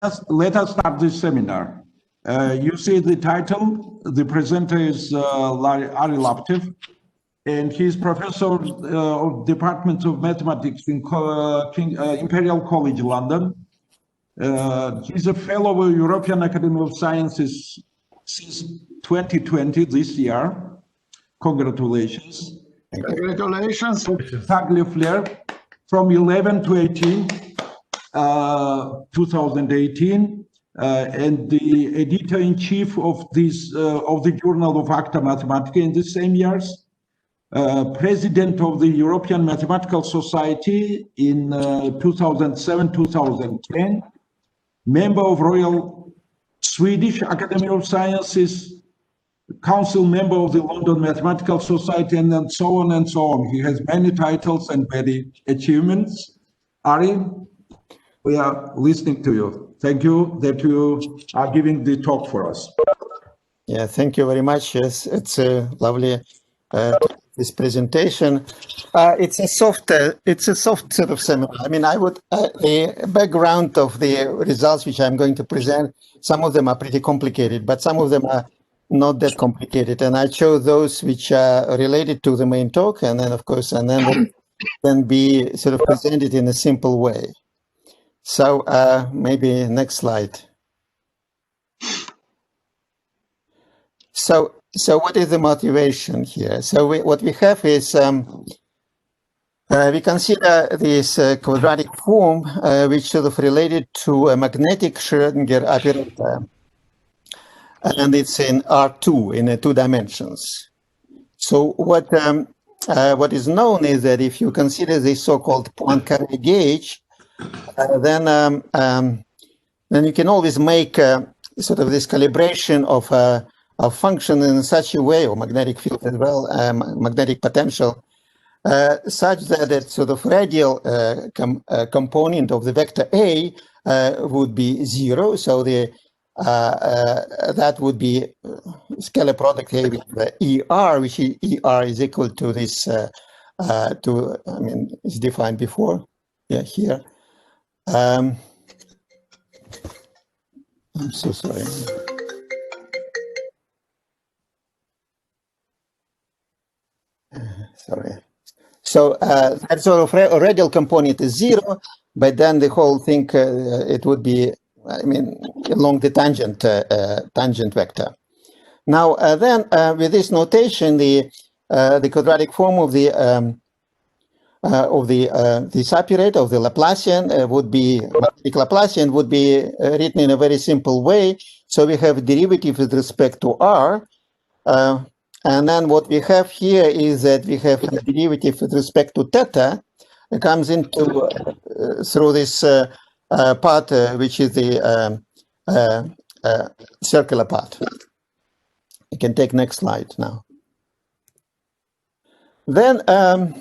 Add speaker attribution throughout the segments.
Speaker 1: Let us start this seminar. You see the title. The presenter is Ari Laptev, and he's professor of Department of Mathematics in Imperial College London. He's a fellow of European Academy of Sciences since 2020, this year. Congratulations.
Speaker 2: Congratulations.
Speaker 1: Tagliafier from 11 to 18, 2018, and the editor-in-chief of this of the Journal of Acta Mathematica in the same years. President of the European Mathematical Society in 2007-2010, member of Royal Swedish Academy of Sciences, council member of the London Mathematical Society, and then so on and so on. He has many titles and many achievements. Ari, we are listening to you. Thank you that you are giving the talk for us.
Speaker 3: Yeah, thank you very much. Yes, it's a lovely this presentation. It's a soft sort of seminar. I mean, the background of the results which I'm going to present, some of them are pretty complicated, but some of them are not that complicated. And I chose those which are related to the main talk, and then of course, and then be sort of presented in a simple way. So maybe next slide. So what is the motivation here? So what we have is we consider this quadratic form which sort of related to a magnetic Schrödinger operator, and it's in R2 in 2 dimensions. So what is known is that if you consider this so-called Poincaré gauge, then you can always make sort of this calibration of a function in such a way, or magnetic field as well, magnetic potential, such that that sort of radial component of the vector A would be 0. So the that would be scalar product A with ER, which ER is equal to this I mean, it's defined before, yeah, here. I'm so sorry. Sorry. So that sort of radial component is 0, but then the whole thing it would be, I mean, along the tangent vector. Now then with this notation, the quadratic form of this operator of the Laplacian would be magnetic Laplacian would be written in a very simple way. So we have derivative with respect to r. And then what we have here is that we have a derivative with respect to theta. It comes into through this part, which is the circular part. You can take next slide now. Then our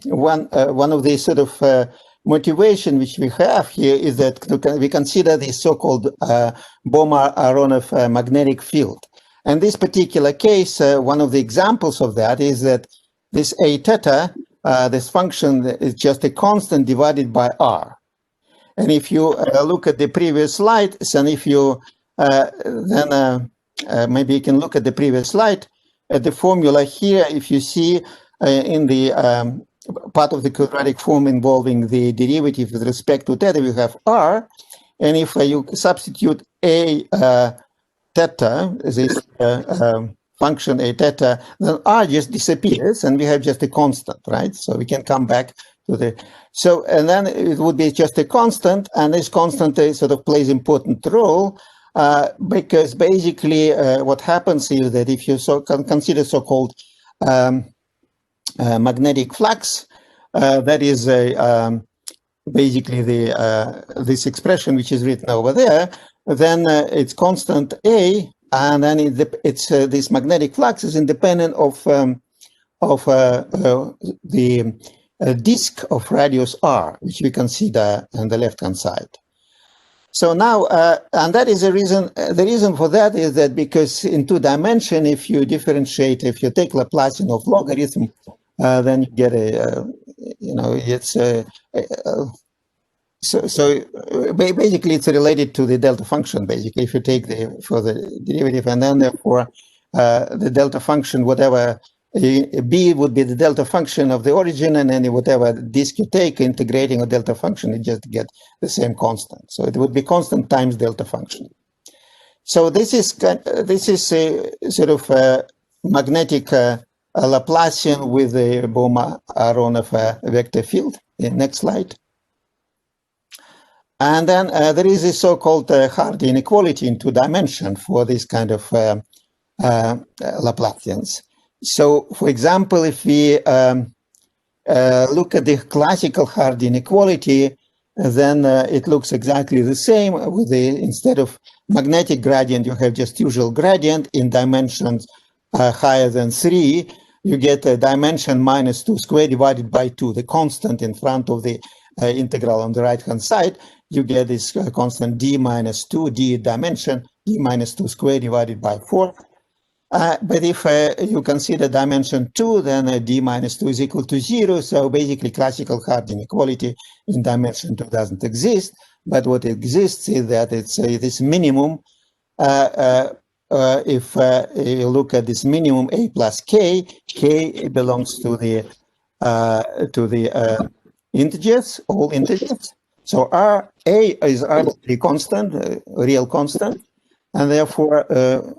Speaker 3: one of the sort of motivation which we have here is that we consider the so-called Bohm-Aharonov magnetic field. And this particular case, one of the examples of that is that this A theta, this function is just a constant divided by r. And if you look at the previous slide, and if you then maybe you can look at the previous slide, at the formula here, if you see in the part of the quadratic form involving the derivative with respect to theta, we have r, and if you substitute a theta, this function a theta, then r just disappears, and we have just a constant, right? So we can come back to the and then it would be just a constant, and this constant sort of plays important role because basically what happens is that if you consider so-called magnetic flux, that is basically this expression which is written over there, then it's constant A, and then it's this magnetic flux is independent of the disk of radius r, which we consider on the left-hand side. So now, and that is the reason. The reason for that is that because in 2 dimension, if you differentiate, if you take Laplacian of logarithm, then you get a, you know, it's Basically, it's related to the delta function. Basically, if you take for the derivative, and then therefore the delta function, whatever b would be the delta function of the origin, and then whatever disk you take, integrating a delta function, you just get the same constant. So it would be constant times delta function. So this is a sort of magnetic Laplacian with the Bohm-Aharonov vector field. Next slide. And then there is a so-called Hardy inequality in 2 dimensions for this kind of Laplacians. So, for example, if we look at the classical Hardy inequality, then it looks exactly the same. With instead of magnetic gradient, you have just usual gradient in dimensions higher than 3. You get a dimension minus 2 squared divided by 2, the constant in front of the integral on the right-hand side. You get this constant d minus 2, d dimension, d minus 2 squared divided by 4. But if you consider dimension 2, then d minus 2 is equal to 0. So basically, classical Hardy inequality in dimension 2 doesn't exist. But what exists is that it's this minimum. If you look at this minimum a plus k, k belongs to the integers, all integers. So a is arbitrary constant, real constant. And therefore,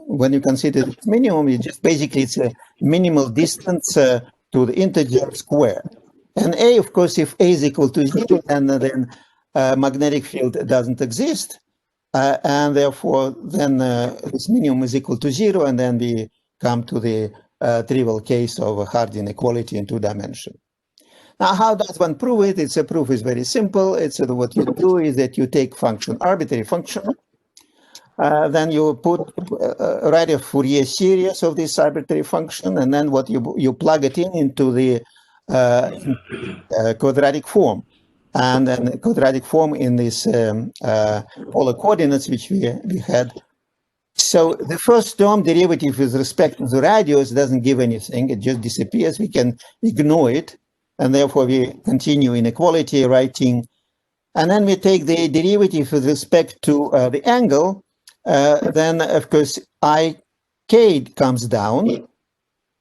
Speaker 3: when you consider the minimum, you just basically it's a minimal distance to the integer square. And a, of course, if a is equal to 0, then magnetic field doesn't exist. And therefore, then this minimum is equal to 0, and then we come to the trivial case of Hardy inequality in 2 dimensions. Now, how does one prove it? It's a proof is very simple. It's what you do is that you take function, arbitrary function, then you write a Fourier series of this arbitrary function, and then what you plug it into the quadratic form, and then quadratic form in this polar coordinates which we had. So the first term derivative with respect to the radius doesn't give anything; it just disappears. We can ignore it, and therefore we continue inequality writing, and then we take the derivative with respect to the angle. Then, of course, k comes down,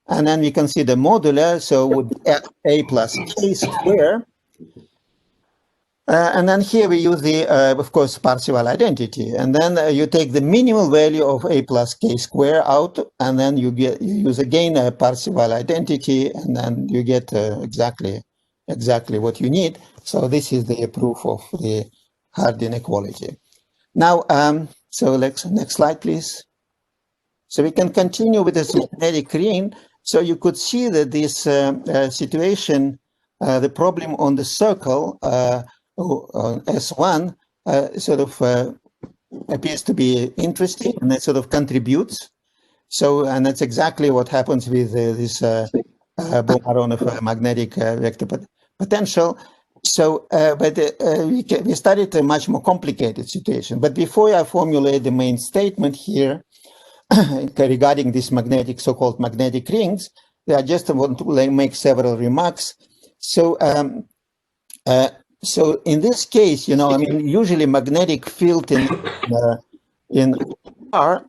Speaker 3: and then we consider modular, so would be a plus k square. And then here we use the, of course, Parseval identity. And then you take the minimal value of a plus k square out, and then you use again a Parseval identity, and then you get exactly what you need. So this is the proof of the Hardy inequality. Now, so next slide, please. So we can continue with this magnetic ring. So you could see that this situation, the problem on the circle on S1 sort of appears to be interesting, and it sort of contributes. So, and that's exactly what happens with this Bohm-Aharonov magnetic vector potential. So, but we studied a much more complicated situation. But before I formulate the main statement here regarding these magnetic, so-called magnetic rings, I just want to make several remarks. So, so in this case, you know, I mean, usually magnetic field in R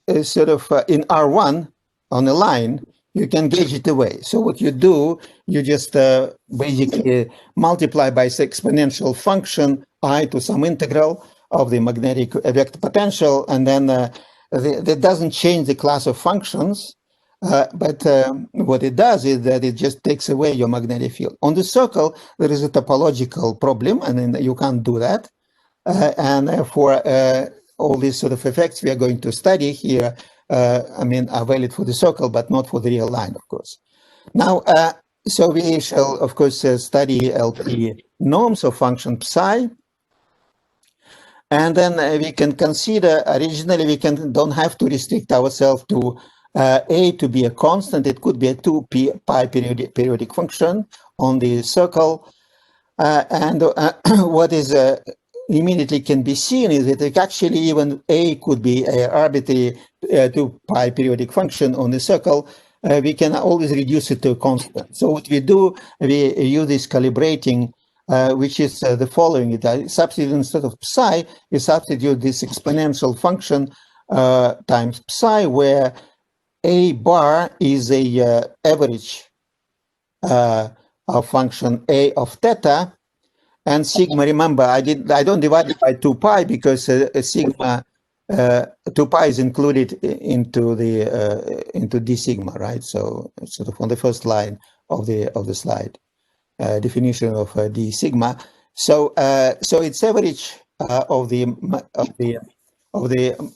Speaker 3: is sort of in R1 on a line. You can gauge it away. So what you do, you just basically multiply by the exponential function I to some integral of the magnetic vector potential, and then that doesn't change the class of functions, but what it does is that it just takes away your magnetic field. On the circle, there is a topological problem, and then you can't do that. And therefore, all these sort of effects we are going to study here I mean, are valid for the circle, but not for the real line, of course. Now, so we shall, of course, study LP norms of function psi. And then we can consider, originally we don't have to restrict ourselves to A to be a constant. It could be a 2π periodic function on the circle. And what is immediately can be seen is that actually even A could be an arbitrary 2π periodic function on the circle. We can always reduce it to a constant. So what we do, we use this calibrating which is the following. Substitute instead of psi, you substitute this exponential function times psi, where a bar is a average of function a of theta, and sigma. Remember, I don't divide it by 2 pi because sigma 2 pi is included into d sigma, right? So sort of on the first line of the slide, definition of d sigma. So it's average of the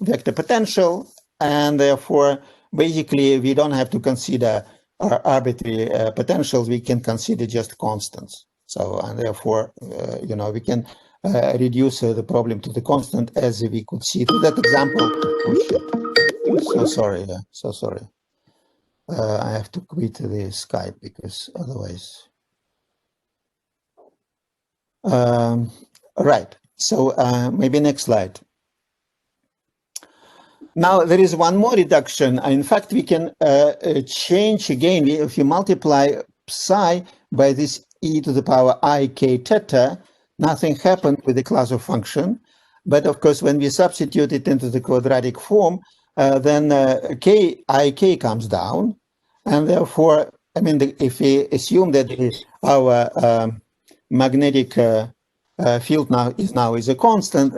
Speaker 3: vector potential, and therefore basically we don't have to consider arbitrary potentials. We can consider just constants. So, and therefore, we can reduce the problem to the constant, as we could see through that example. So sorry. I have to quit the Skype because otherwise. Right. So maybe next slide. Now there is one more reduction. In fact, we can change again. If you multiply psi by this e to the power I k theta, nothing happened with the class of function. But of course, when we substitute it into the quadratic form, then ik comes down. And therefore, I mean, if we assume that our magnetic field now is a constant,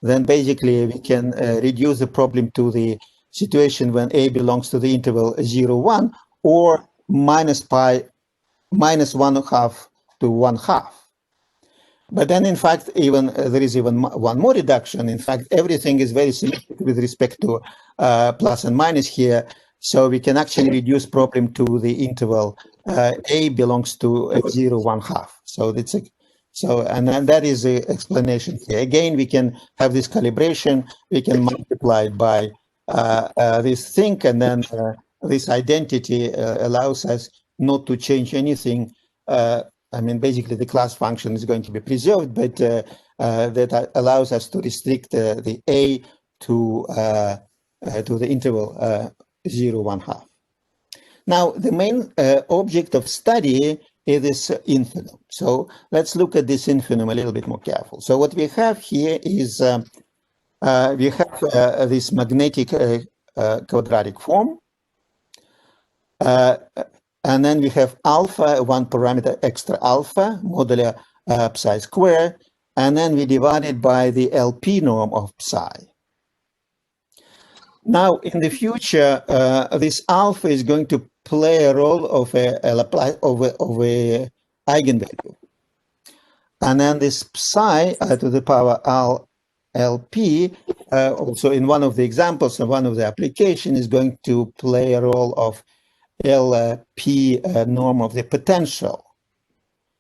Speaker 3: then basically we can reduce the problem to the situation when a belongs to the interval 0, 1, or minus 1/2 to 1/2. But then, in fact, there is even one more reduction. In fact, everything is very symmetric with respect to plus and minus here. So we can actually reduce problem to the interval a belongs to 0, 1/2. And that is the explanation here. Again, we can have this calibration. We can multiply it by this thing, and then this identity allows us not to change anything. I mean, basically, the class function is going to be preserved, but that allows us to restrict the a to the interval 0, 1/2. Now, the main object of study is this infimum. So let's look at this infimum a little bit more careful. So what we have here is we have this magnetic quadratic form. And then we have alpha, one parameter extra alpha, modular psi square, and then we divide it by the LP norm of psi. Now, in the future, this alpha is going to play a role of a eigenvalue. And then this psi to the power LP, also in one of the examples of one of the applications, is going to play a role of LP norm of the potential.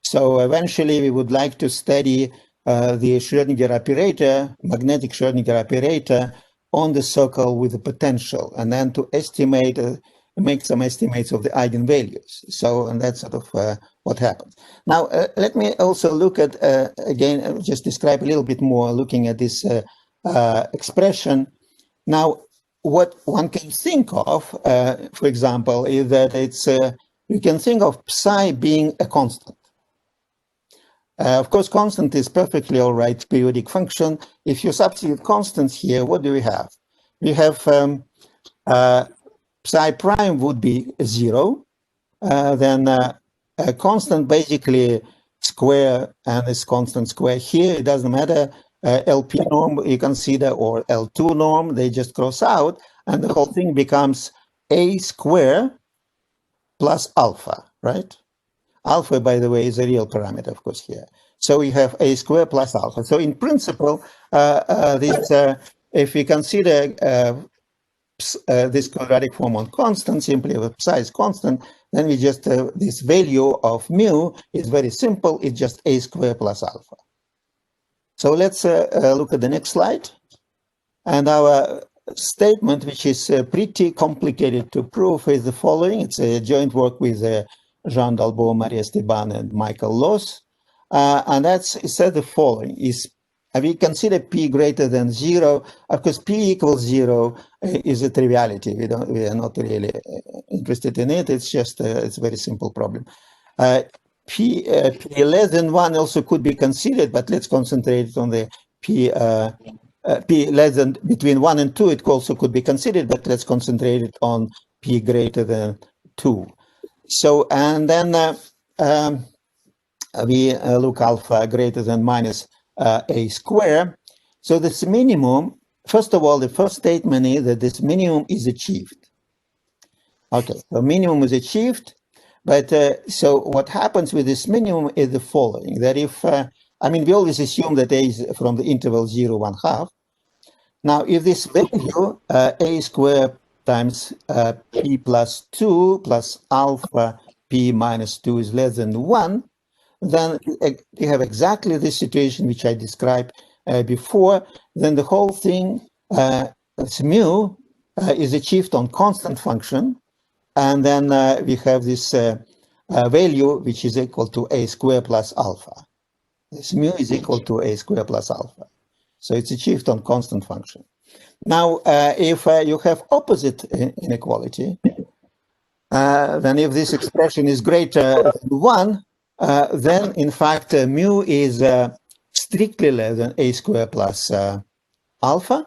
Speaker 3: So eventually we would like to study the Schrödinger operator, magnetic Schrödinger operator on the circle with the potential, and then to estimate, make some estimates of the eigenvalues. So, and that's sort of what happens. Now, let me also look at, again, just describe a little bit more looking at this expression. Now, what one can think of, for example, is that it's you can think of psi being a constant. Of course, constant is perfectly all right periodic function. If you substitute constants here, what do we have? We have psi prime would be 0. Then a constant basically square, and this constant square here, it doesn't matter. LP norm you consider, or L2 norm, they just cross out, and the whole thing becomes a square plus alpha, right? Alpha, by the way, is a real parameter, of course, here. So we have a square plus alpha. So in principle, if we consider this quadratic form on constant, simply with psi is constant, then we just, this value of mu is very simple. It's just a square plus alpha. So let's look at the next slide. And our statement, which is pretty complicated to prove, is the following. It's a joint work with Jean Dalbo, Maria Esteban, and Michael Loss. And it says the following: is we consider p greater than 0. Of course, p equals 0 is a triviality. We are not really interested in it. It's just it's a very simple problem. P less than 1 also could be considered, but let's concentrate on the P less than between 1 and 2. It also could be considered, but let's concentrate it on P greater than 2. So, and then we look alpha greater than minus a square. So this minimum, first of all, the first statement is that this minimum is achieved. Okay, so minimum is achieved, but so what happens with this minimum is the following, that if, I mean, we always assume that A is from the interval 0, 1/2. Now, if this value, A squared times P plus 2 plus alpha P minus 2 is less than 1, then you have exactly this situation which I described before. Then the whole thing, mu, is achieved on constant function. And then we have this value which is equal to A squared plus alpha. This mu is equal to A squared plus alpha. So it's achieved on constant function. Now, if you have opposite inequality, then if this expression is greater than 1, then in fact mu is strictly less than A squared plus alpha.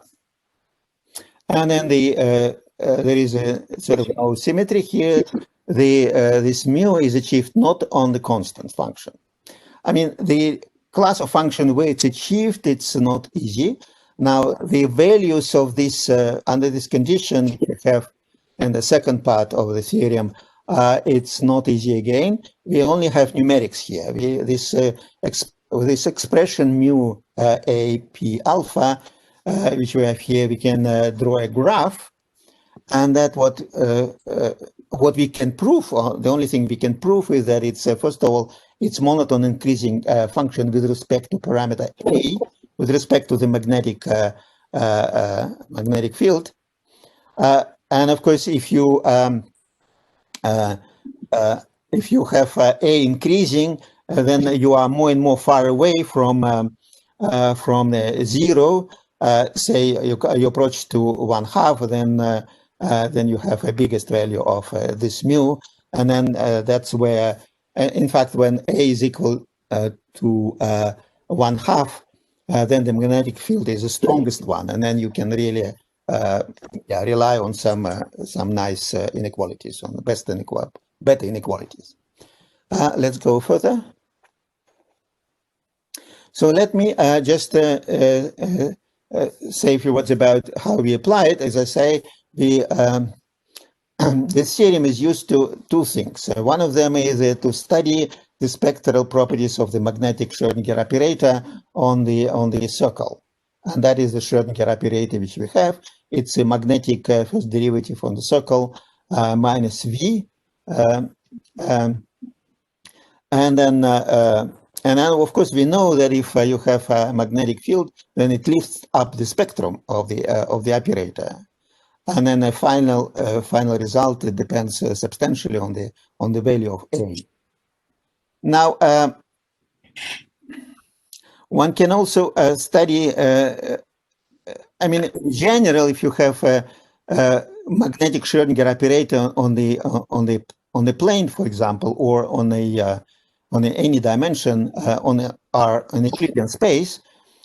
Speaker 3: And then there is a sort of no symmetry here. This mu is achieved not on the constant function. I mean, the class of function where it's achieved, it's not easy. Now, the values of this, under this condition, we have in the second part of the theorem, it's not easy again. We only have numerics here. This expression mu A P alpha, which we have here, we can draw a graph. And that what we can prove, or the only thing we can prove is that it's, first of all, it's monotone increasing function with respect to parameter A, with respect to the magnetic field. And of course, if you have A increasing, then you are more and more far away from 0. Say you approach to 1/2, then you have a biggest value of this mu, and then that's where, in fact, when A is equal to 1/2, then the magnetic field is the strongest one, and then you can really rely on some nice inequalities, on the better inequalities. Let's go further. So let me just say a few words about how we apply it. As I say, this theorem is used to two things. One of them is to study the spectral properties of the magnetic Schrödinger operator on the circle, and that is the Schrödinger operator which we have. It's a magnetic first derivative on the circle minus v, and then of course we know that if you have a magnetic field, then it lifts up the spectrum of the operator. And then a final result, it depends substantially on the value of A. Now, one can also study. I mean, in general, if you have a magnetic Schrödinger operator on the plane, for example, or on any dimension on an Euclidean space,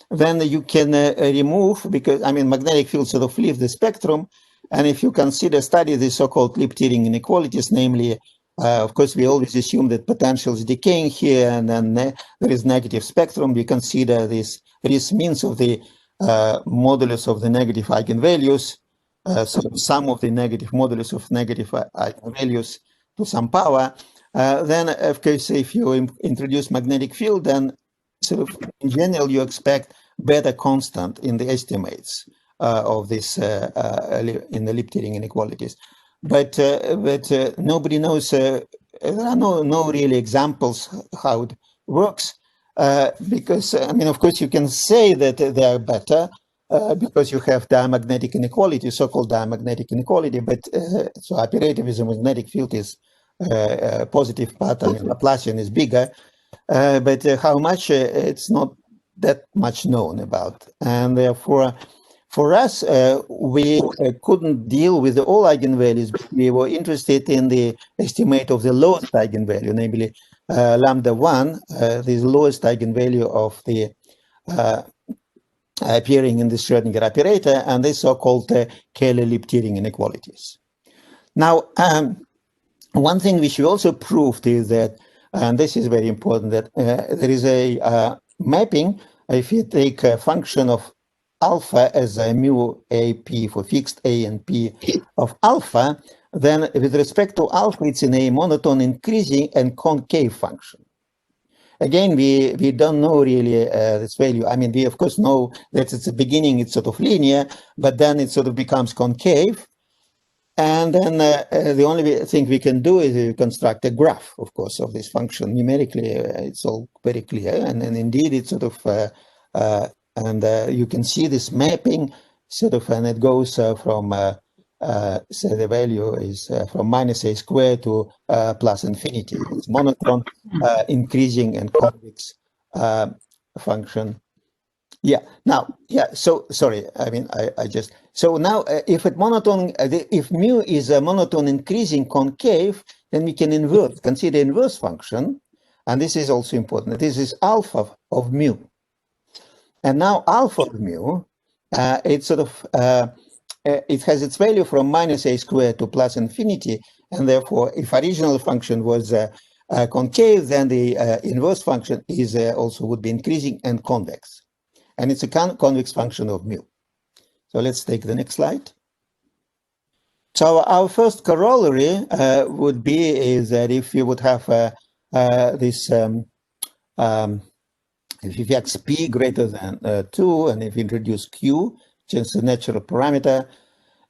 Speaker 3: then you can remove, because I mean magnetic fields sort of leave the spectrum. And if you study the so-called Lieb-Thirring inequalities, namely, of course, we always assume that potential is decaying here, and then there is negative spectrum. We consider this means of the modulus of the negative eigenvalues, so sum of the negative modulus of negative eigenvalues to some power. Then, of course, if you introduce magnetic field, then sort of in general you expect better constant in the estimates of this in the Lieb-Thirring inequalities, but nobody knows. There are no really examples how it works, because I mean, of course, you can say that they are better because you have diamagnetic inequality, so-called diamagnetic inequality. But so operator with a magnetic field is positive pattern. Laplacian is bigger, but how much it's not that much known about, and therefore. For us, we couldn't deal with all eigenvalues, but we were interested in the estimate of the lowest eigenvalue, namely lambda 1, the lowest eigenvalue of the appearing in the Schrödinger operator, and the so-called Keller-Lieb-Thirring inequalities. Now, one thing which we also proved is that, and this is very important, that there is a mapping. If you take a function of alpha as a mu a p for fixed a and p of alpha, then with respect to alpha, it's in a monotone increasing and concave function. Again, we don't know really this value. I mean, we of course know that at the beginning it's sort of linear, but then it sort of becomes concave. And then the only thing we can do is construct a graph, of course, of this function. Numerically, it's all very clear. And indeed, it's sort of, you can see this mapping sort of, and it goes from, so the value is from minus a squared to plus infinity. It's monotone, increasing and convex function. Yeah. Now, yeah. So sorry. I mean, I just. So now, if it monotone, if mu is a monotone increasing concave, then we can consider inverse function, and this is also important. This is alpha of mu, and now alpha of mu, it sort of it has its value from minus a squared to plus infinity, and therefore, if original function was concave, then the inverse function is also would be increasing and convex. And it's a convex function of mu. So let's take the next slide. So our first corollary would be is that if you would have this, if x p greater than 2, and if you introduce q, which is a natural parameter,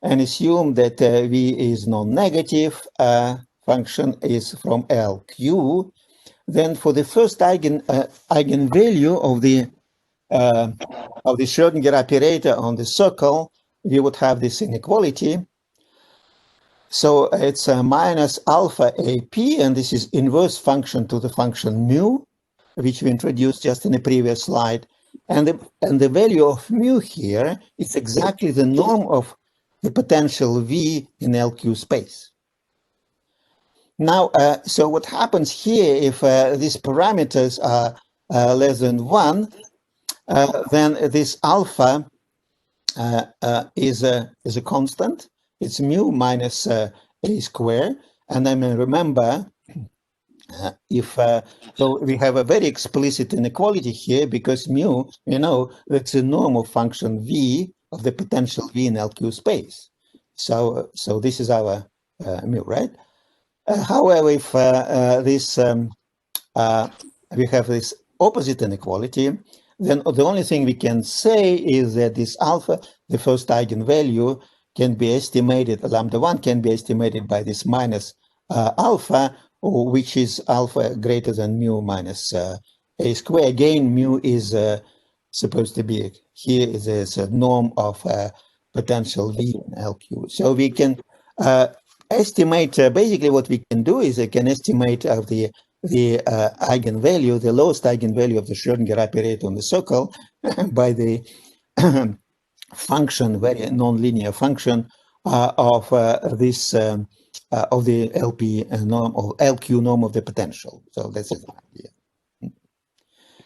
Speaker 3: and assume that v is non-negative, function is from LQ, then for the first eigenvalue of the Schrödinger operator on the circle, we would have this inequality. So it's minus alpha AP, and this is inverse function to the function mu, which we introduced just in the previous slide. And the value of mu here is exactly the norm of the potential V in LQ space. Now, so what happens here if these parameters are less than 1, then this alpha is a constant. It's mu minus a square. And I mean, remember, if so we have a very explicit inequality here because mu, you know, that's a normal function V of the potential V in LQ space. So this is our mu, right? However, if we have this opposite inequality, then the only thing we can say is that this alpha, the first eigenvalue, can be estimated, lambda 1 can be estimated by this minus alpha, which is alpha greater than mu minus a square. Again, mu is supposed to be, here is a norm of potential V in LQ. So we can estimate, basically what we can do is I can estimate of the eigenvalue, the lowest eigenvalue of the Schrödinger operator on the circle by the function, very nonlinear function of this of the LP norm of LQ norm of the potential. So this is the idea.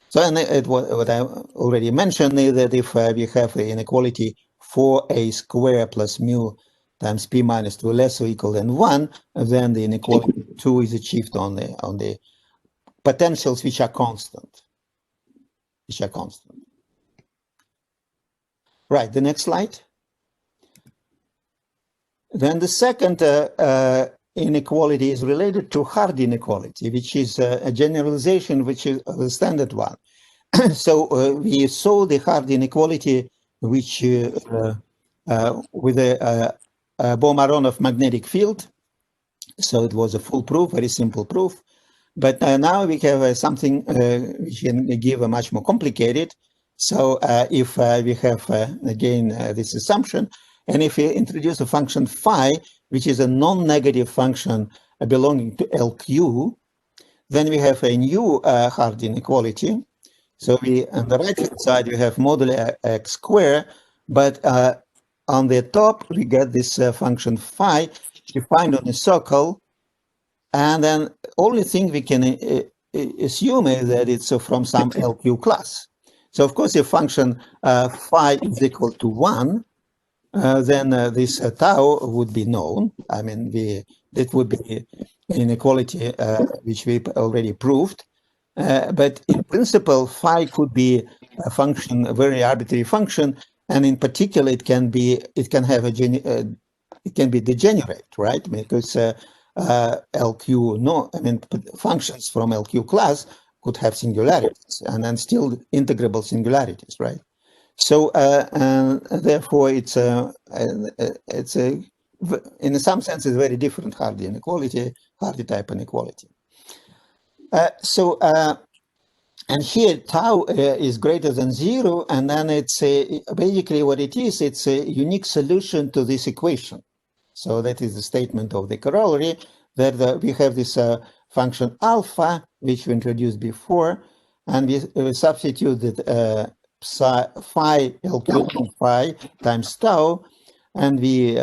Speaker 3: So and what I already mentioned is that if we have the inequality 4a squared plus mu times p minus 2 less or equal than 1, then the inequality 2 is achieved on the potentials which are constant. Right, the next slide. Then the second inequality is related to Hardy inequality, which is a generalization which is the standard one. So we saw the Hardy inequality which with a Bohm-Aharonov magnetic field. So it was a full proof, very simple proof. But now we have something which can give a much more complicated. So if we have, again, this assumption, and if we introduce a function phi, which is a non-negative function belonging to LQ, then we have a new Hardy inequality. So we, on the right-hand side, we have modulo x squared, but on the top, we get this function phi defined on a circle. And then only thing we can assume is that it's from some LQ class. So of course, if function phi is equal to 1, then this tau would be known. I mean, that would be an inequality which we already proved. But in principle, phi could be a function, a very arbitrary function, and in particular, it can be it can be degenerate, right? Because LQ functions from LQ class could have singularities and then still integrable singularities, right? So therefore, it's a in some sense it's very different Hardy inequality, Hardy type inequality. And here tau is greater than 0, and then it's basically what it is. It's a unique solution to this equation. So that is the statement of the corollary that we have this function alpha, which we introduced before, and we substituted phi LQ phi times tau, and we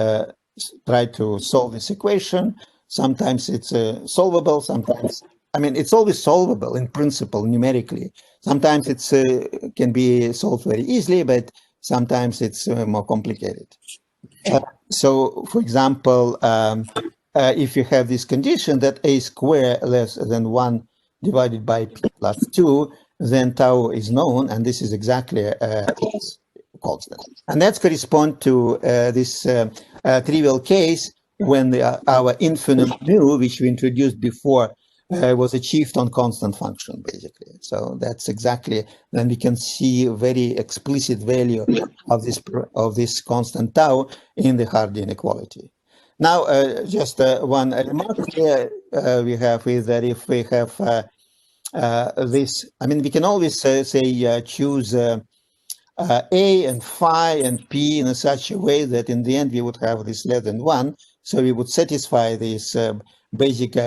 Speaker 3: try to solve this equation. Sometimes it's solvable, sometimes, I mean, it's always solvable in principle numerically. Sometimes it's can be solved very easily, but sometimes it's more complicated. So, for example, if you have this condition that a square less than 1 divided by p plus 2, then tau is known, and this is exactly constant. And that corresponds to this trivial case when our infinite mu, which we introduced before, was achieved on constant function, basically. So that's exactly, then we can see a very explicit value of this constant tau in the Hardy inequality. Now, just one remark here we have is that if we have this, I mean, we can always say choose A and phi and P in such a way that in the end we would have this less than 1. So we would satisfy this basic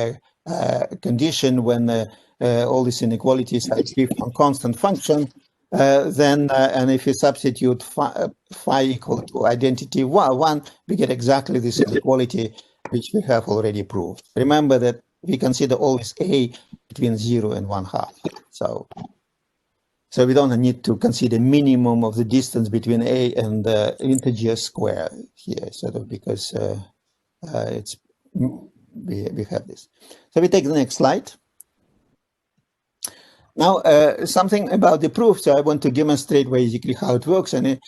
Speaker 3: condition when all these inequalities are achieved on constant function. And if you substitute phi equal to identity 1, we get exactly this inequality which we have already proved. Remember that we consider always A between 0 and 1/2. So we don't need to consider minimum of the distance between A and the integer square here, sort of, because we have this. So we take the next slide. Now, something about the proof. So I want to demonstrate basically how it works. And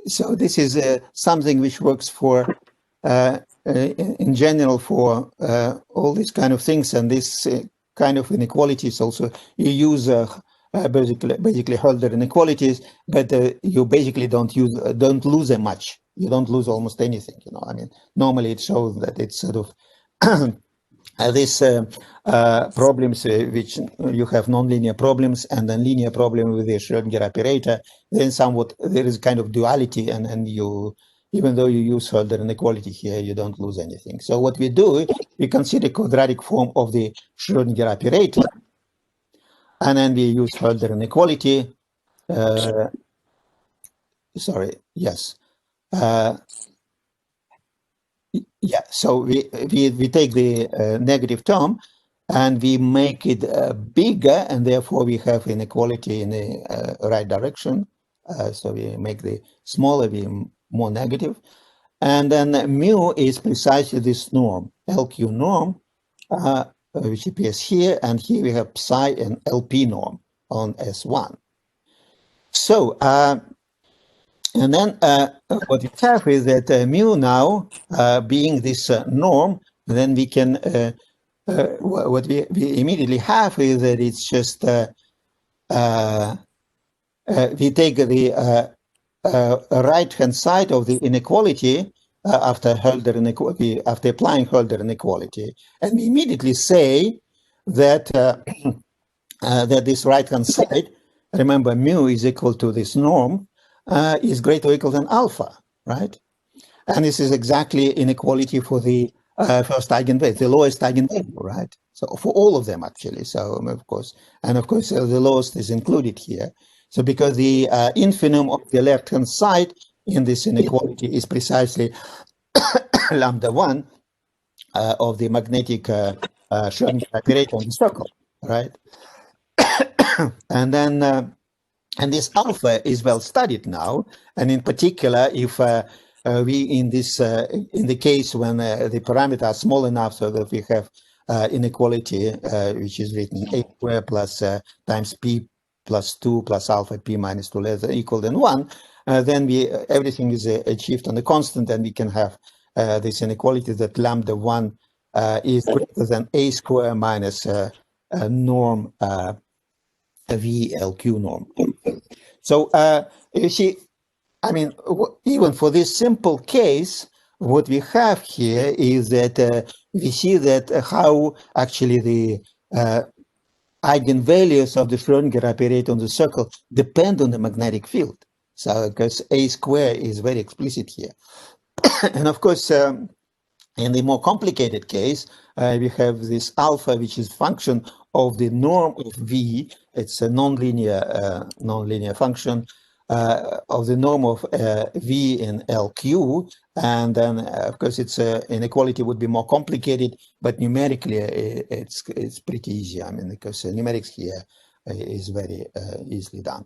Speaker 3: so this is something which works for, in general, for all these kind of things. And this kind of inequalities also, you use basically Hölder inequalities, but you basically don't lose them much. You don't lose almost anything. I mean, normally it shows that it's sort of these problems which you have nonlinear problems and then linear problem with the Schrödinger operator, then somewhat there is kind of duality, and you, even though you use Hölder inequality here, you don't lose anything. So what we do, we consider quadratic form of the Schrödinger operator, and then we use Hölder inequality. Sorry, yes. Yeah, so we take the negative term and we make it bigger, and therefore we have inequality in the right direction. So we make the smaller, more negative. And then mu is precisely this norm, LQ norm, which appears here. And here we have psi and LP norm on S1. So, and then what we have is that mu now, being this norm, then we can, what we immediately have is that it's just, we take the right-hand side of the inequality after Hölder inequality, after applying Hölder inequality, and we immediately say that, that this right-hand side, remember mu is equal to this norm, is greater or equal than alpha, right? And this is exactly inequality for the first eigenvalue, the lowest eigenvalue, right? So for all of them, actually. So of course, and of course, the lowest is included here. So because the infimum of the left-hand side in this inequality is precisely lambda 1 of the magnetic Schrödinger operator on the circle, right? And then and this alpha is well studied now, and in particular, if we in the case when the parameters are small enough so that we have inequality which is written a squared plus times p plus 2 plus alpha p minus 2 less than equal than 1, then everything is achieved on a constant, and we can have this inequality that lambda 1 is greater than a square minus norm VLQ norm. So you see, I mean, even for this simple case, what we have here is that we see that how actually the eigenvalues of the Schrödinger operator on the circle depend on the magnetic field. So because a square is very explicit here. And of course, in the more complicated case, we have this alpha, which is function of the norm of V. It's a nonlinear function of the norm of V in LQ. And then, of course, its inequality would be more complicated, but numerically, it's pretty easy. I mean, because numerics here is very easily done.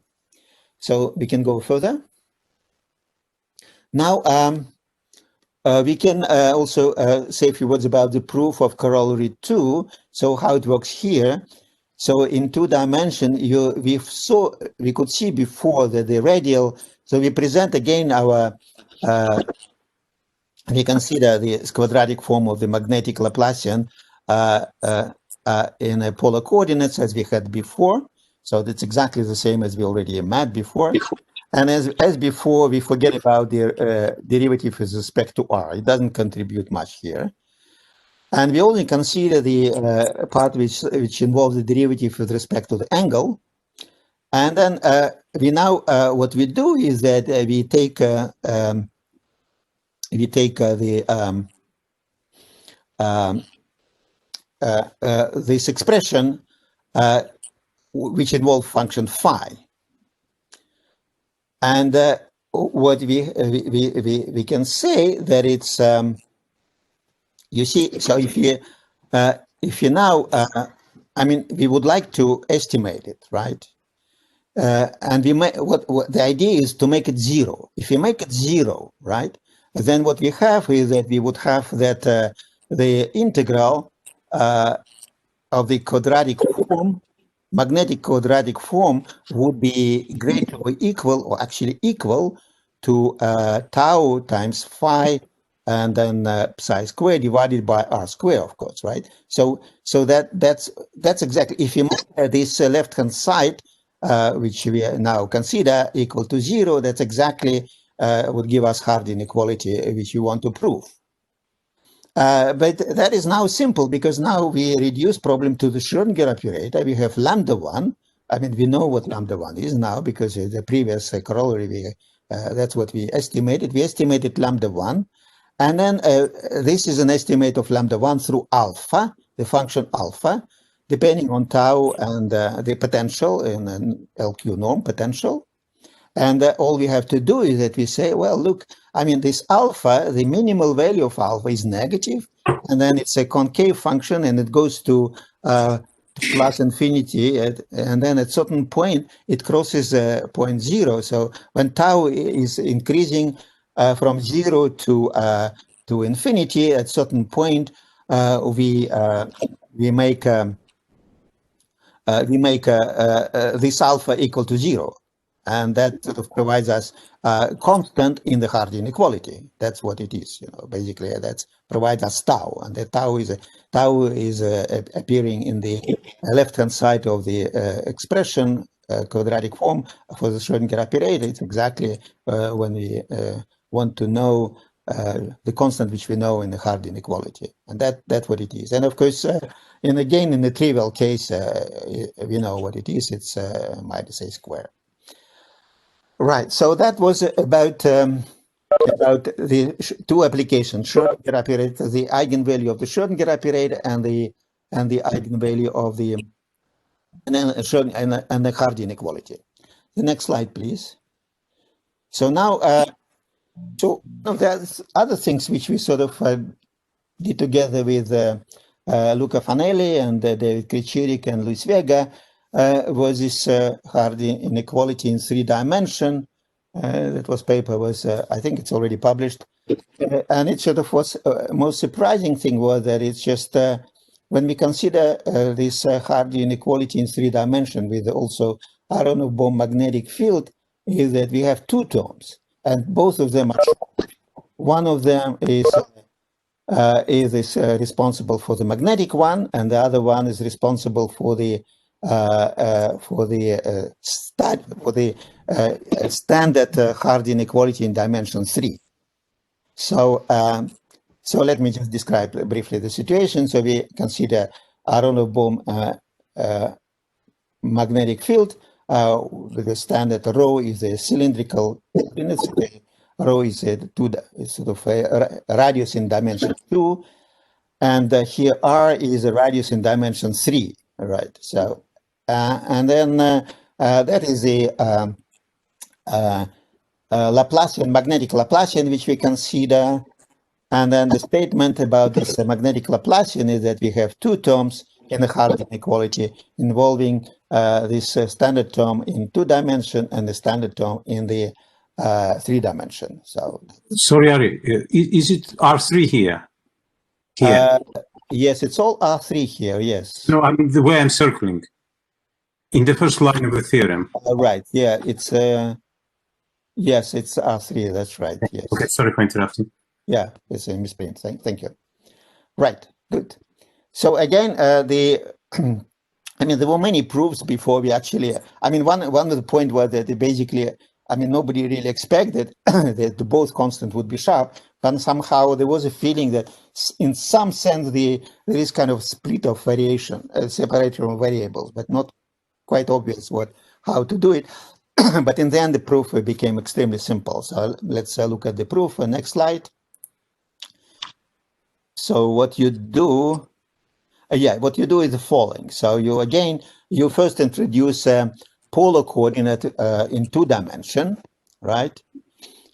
Speaker 3: So we can go further. Now, we can also say a few words about the proof of Corollary Two. So how it works here. So in 2 dimension, we could see before that the radial. So we present again our. We consider the quadratic form of the magnetic Laplacian in polar coordinates as we had before. So that's exactly the same as we already met before. And as before, we forget about the derivative with respect to r. It doesn't contribute much here. And we only consider the part which involves the derivative with respect to the angle. And then what we do is that we take this expression which involves function phi. And what we can say that it's you see. So if you now I mean, we would like to estimate it, right? And we may what the idea is to make it 0. If you make it 0, right, then what we have is that we would have that the integral of the quadratic form, magnetic quadratic form, would be greater or equal, or actually equal to tau times phi, and then psi squared divided by r squared, of course, right? So that's exactly, if you make this left-hand side, which we now consider equal to 0, that's exactly would give us hard inequality, which we want to prove. But that is now simple, because now we reduce problem to the Schrödinger operator. We have lambda 1. I mean, we know what lambda 1 is now, because the previous corollary, that's what we estimated. We estimated lambda 1. And then this is an estimate of lambda 1 through alpha, the function alpha, depending on tau and the potential in an LQ norm potential. And all we have to do is that we say, well, look, I mean, this alpha, the minimal value of alpha is negative, and then it's a concave function, and it goes to plus infinity, and then at certain point, it crosses point 0. So when tau is increasing from 0 to infinity, at certain point, we make this alpha equal to 0. And that sort of provides us constant in the hard inequality. That's what it is, basically. That provides us tau, and the tau is appearing in the left-hand side of the expression, quadratic form for the Schrödinger operator. It's exactly when we want to know the constant which we know in the hard inequality, and that's what it is. And of course, in the trivial case, we know what it is. It's minus a squared. Right. So that was about the 2 applications: Schrödinger operator, the eigenvalue of the Schrödinger operator, and the eigenvalue of the and the hard inequality. The next slide, please. So now, there's other things which we sort of did together with Luca Fanelli and David Kricirik and Luis Vega was this Hardy inequality in 3 dimension. That was paper was, I think it's already published. And it sort of was, most surprising thing was that it's just, when we consider this Hardy inequality in 3 dimension with also Aharonov Bohm magnetic field, is that we have 2 terms, and both of them are short. One of them is responsible for the magnetic one, and the other one is responsible for the standard Hardy inequality in dimension 3. So, so let me just describe briefly the situation. So we consider Aharonov Bohm magnetic field with the standard rho is a cylindrical coordinates. Rho is a sort of a radius in dimension 2, and here R is a radius in dimension 3. Right. So, and then that is the Laplacian, magnetic Laplacian, which we consider. And then the statement about this magnetic Laplacian is that we have 2 terms in the Hardy inequality involving this standard term in 2 dimension and the standard term in the 3 dimension. So,
Speaker 2: sorry, Ari, is it R3 here? Here.
Speaker 3: Yes, it's all R3 here. Yes.
Speaker 2: No, I mean the way I'm circling in the first line of the theorem.
Speaker 3: Right. Yeah. It's yes, it's R3. That's right. Yes.
Speaker 2: Okay. Sorry for interrupting.
Speaker 3: Yeah, it's a misprint. Thank you. Right. Good. So again, I mean, there were many proofs before we actually. I mean, one of the point was that basically, I mean, nobody really expected that the both constant would be sharp, but somehow there was a feeling that, in some sense, there is kind of split of variation, separation of variables, but not quite obvious how to do it. But in the end, the proof became extremely simple. So let's look at the proof. Next slide. So what you do, what you do is the following. So you first introduce a polar coordinate in 2 dimension, right?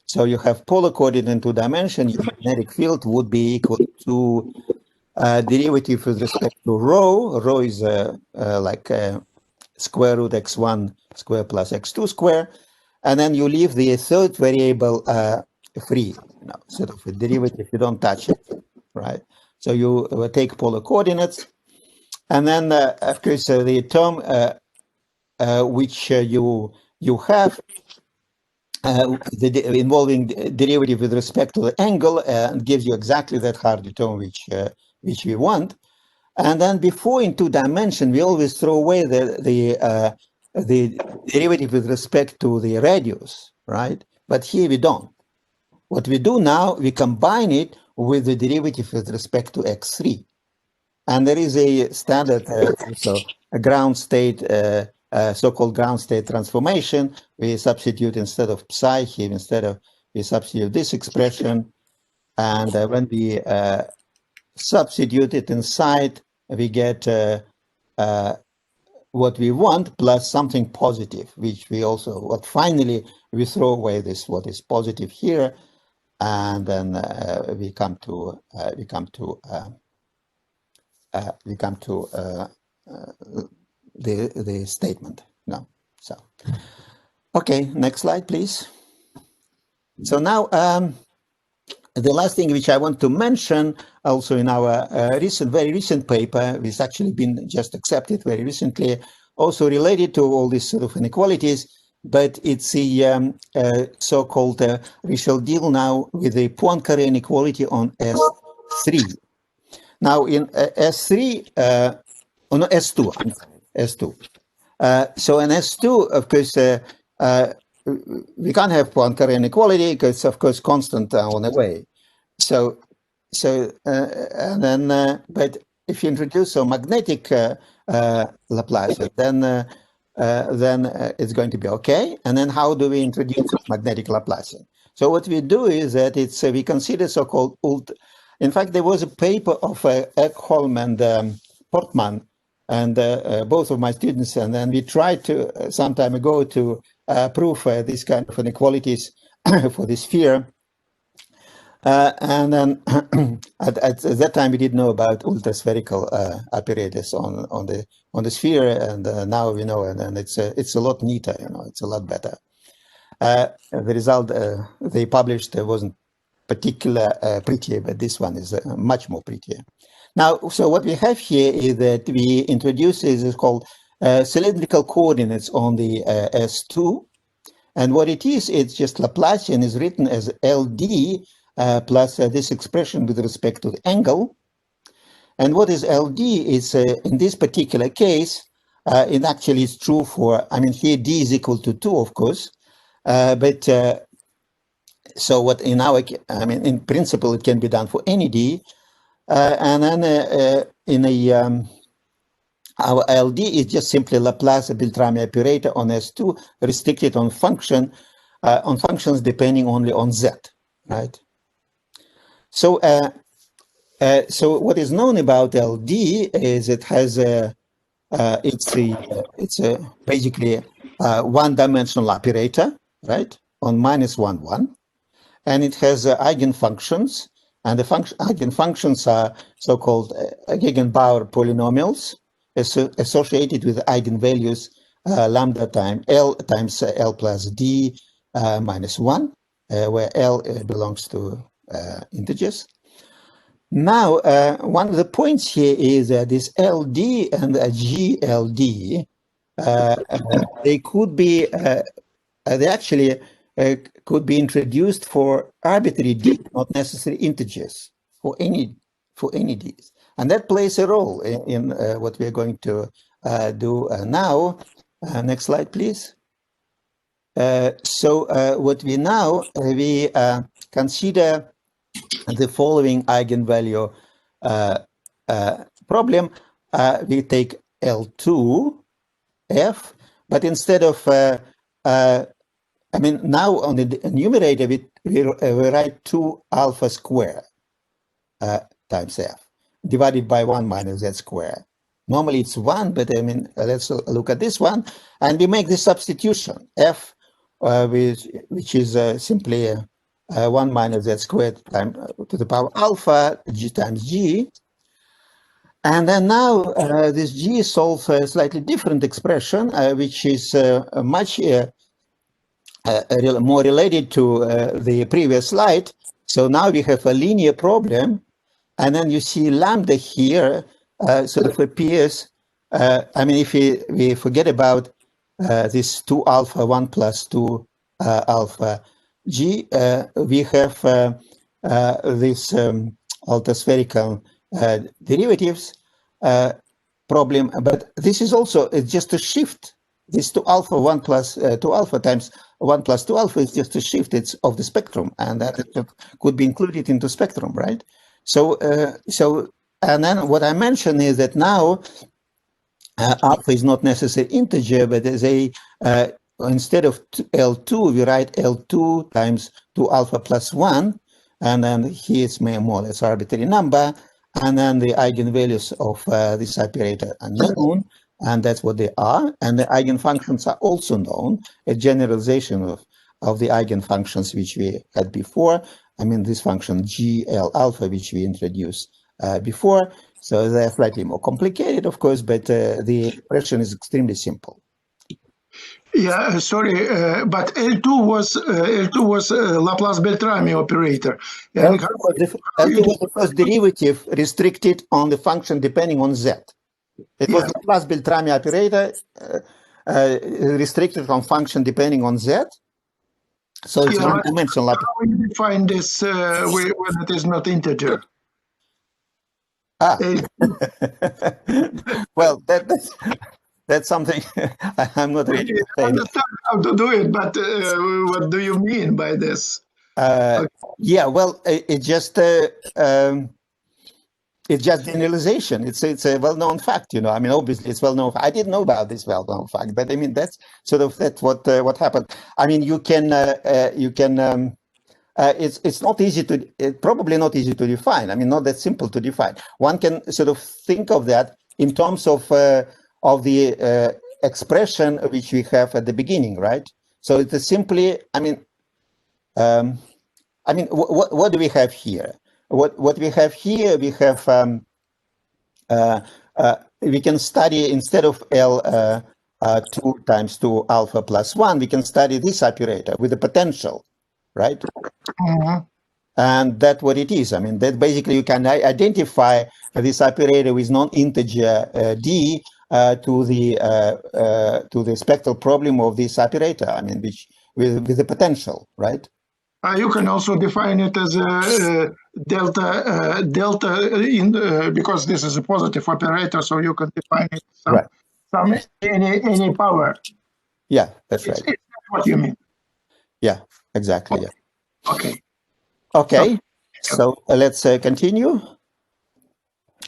Speaker 3: So you have polar coordinate in 2 dimension. Your magnetic field would be equal to derivative with respect to rho. Rho is like square root x1 square plus x2 square, and then you leave the 3rd variable free, sort of a derivative. You don't touch it, right? So you take polar coordinates, and then of course the term which you have involving derivative with respect to the angle gives you exactly that Hardy term which we want. And then before in 2 dimension, we always throw away the derivative with respect to the radius, right? But here we don't. What we do now, we combine it with the derivative with respect to x3. And there is a standard, so a ground state, so-called ground state transformation. We substitute instead of psi here, we substitute this expression. And when we substitute it inside, we get what we want plus something positive, which we also, finally we throw away this, what is positive here, and then we come to the statement. No, so okay, next slide, please. So now the last thing which I want to mention, also in our very recent paper, which actually been just accepted very recently, also related to all these sort of inequalities, but it's a so-called, we shall deal now with the Poincare inequality on S3. Now in S3, no, S2, I'm sorry, S2. So in S2, of course, we can't have Poincare inequality because, of course, constant on the way. So and then, but if you introduce a magnetic Laplacian, then it's going to be okay. And then how do we introduce magnetic Laplacian? So what we do is that it's we consider so-called in fact, there was a paper of Ekholm and Portman, and both of my students, and then we tried to some time ago to prove this kind of inequalities for the sphere. And then at that time we didn't know about ultraspherical operators on the sphere, and now we know, and it's a lot neater, it's a lot better. The result they published wasn't particular prettier, but this one is much more prettier. Now, so what we have here is that we introduce is called cylindrical coordinates on the S2. And what it is, it's just Laplacian is written as LD plus this expression with respect to the angle. And what is LD is, in this particular case, it actually is true for, here D is equal to 2, of course. So what in our, in principle, it can be done for any D. And then our LD is just simply Laplace-Beltrami operator on S2, restricted on functions depending only on Z, right? So, so what is known about LD is it has it's basically one-dimensional operator, right, on -1, 1, and it has eigenfunctions, and the eigenfunctions are so-called Gegenbauer polynomials associated with eigenvalues lambda times L times L plus D -1, where L belongs to integers. Now, one of the points here is that this LD and GLD, they could be, they actually could be introduced for arbitrary D, not necessarily integers, for any Ds. And that plays a role in what we're going to do now. Next slide, please. So what we now, we consider the following eigenvalue problem. We take L2 F, but instead of, now on the numerator, we write 2 alpha square times F, divided by 1 minus Z square. Normally it's 1, but let's look at this one, and we make this substitution. F, which is simply 1 minus Z squared times to the power alpha, G times G. And then now this G solves a slightly different expression, which is much more related to the previous slide. So now we have a linear problem, and then you see lambda here sort of appears. If we forget about this 2 alpha 1 plus 2 alpha G, we have this ultraspherical derivatives problem, but this is also just a shift. This 2 alpha 1 plus 2 alpha times 1 plus 2 alpha is just a shift. It's of the spectrum, and that could be included into spectrum, right? So, and then what I mentioned is that now alpha is not necessarily integer, but as a instead of L2, we write L2 times 2 alpha plus 1, and then here's more or less arbitrary number, and then the eigenvalues of this operator are known, and that's what they are, and the eigenfunctions are also known, a generalization of the eigenfunctions which we had before. This function GL alpha, which we introduced before. So they're slightly more complicated, of course, but the expression is extremely simple.
Speaker 4: Yeah, sorry, but L2 was Laplace-Beltrami operator.
Speaker 3: L2 was the first derivative restricted on the function depending on Z. It was Laplace-Beltrami operator restricted on function depending on Z. So it's one-dimensional.
Speaker 4: How do you define this when it is not integer?
Speaker 3: Well, that's something I'm not ready to say.
Speaker 4: I understand how to do it, but what do you mean by this?
Speaker 3: Yeah, well, it's just generalization. It's a well-known fact, obviously it's well-known. I didn't know about this well-known fact, but that's sort of what happened. You can it's not easy to, probably not easy to define. Not that simple to define. One can sort of think of that in terms of the expression which we have at the beginning, right? So it's simply, I mean, what do we have here? What we have here, we have we can study instead of L 2 times 2 alpha plus 1, we can study this operator with the potential, right? And that's what it is. I mean, that basically you can identify this operator with non-integer d to the spectral problem of this operator. I mean, which with the potential, right?
Speaker 4: You can also define it as a delta in because this is a positive operator, so you can define it some any power.
Speaker 3: Yeah, that's right.
Speaker 4: It's what you mean.
Speaker 3: Yeah, exactly. Yeah.
Speaker 4: Okay.
Speaker 3: Okay. So let's continue.